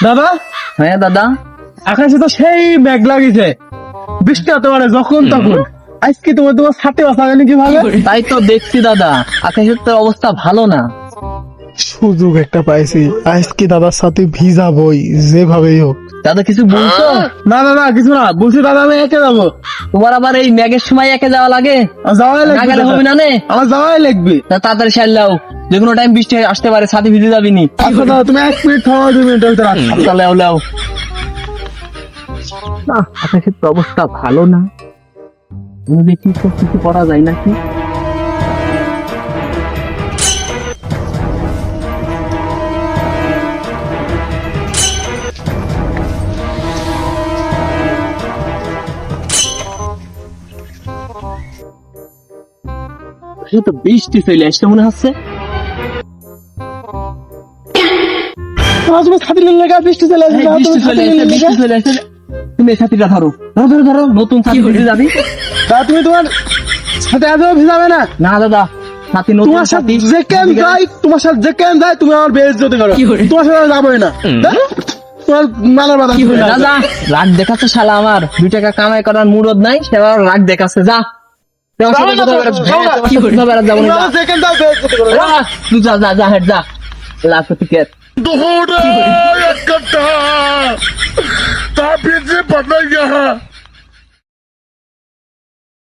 দাদা, হ্যাঁ দাদা, আকাশে তো সেই মেঘ লাগিছে, বৃষ্টি হতে পারে যখন তখন। আজকে তোমার ছাতে বাঁচাবেন কিভাবে? তাই তো দেখছি দাদা, আকাশের তো অবস্থা ভালো না। সুযোগ একটা পাইছি, আজকে দাদার সাথে ভিজাবই যেভাবেই হোক। দাদা কিছু বলছো? না দাদা, কিছু না বলছি। দাদা আমি একে যাবো। তোমার আবার এই ম্যাগের সময় একে যাওয়া লাগে? আমার যাওয়াই না লাগবে গেলে দাদা। হবে না নে। আমার যাওয়াই লাগবে। তা তাড়াতাড়ি সারলাও, যে কোনো টাইম বৃষ্টি আসতে পারে, ছাতি ভিজে যাবি নি। আচ্ছা দাদা, তুমি 1 মিনিট থামো, 2 মিনিটের ভিতরে আসো। আচ্ছা, লেও লেও। না, আকাশের তো অবস্থা ভালো না, দেখি তো কিছু করা যায় নাকি। সে তো বৃষ্টি চলে আসছে মনে হচ্ছে। তোমার ছাতি নিয়ে লেগে বৃষ্টি চলে আসবে। এই বৃষ্টি চলে আসছে, বৃষ্টি চলে আসছে। তুমি এই ছাতিটা ধরো, ধরো ধরো ধরো, নতুন ছাতি ভিজে যাবি। দাদা তুমি তোমার সাথে আজও ভিজাবে না। না দাদা, ছাতি নতুন তোমার সাথে ছাতি। যে কেন যাই, তোমার সাথে যে কেন যাই, তুমি আমার বেইজ্জতি করো। তোমার সাথে আমি যাবোই না। তোমার মালার বাধা দাদা রাগ দেখাচ্ছে শালা, আমার 2 টাকা কামাই করার মুরদ নাই, সে আবার রাগ দেখাচ্ছে। যা তোমার সাথে যাবে না তো, কোথাও বেড়াতে- যাও না। কোথাও বেড়াতে যাবো না, যা। যে কেন যাই বেইজ্জতি করো। তুই যা যা যা, হেট যা, লাখ টিকেট। दोहरा एक कट्टा तापी से पता यहाँ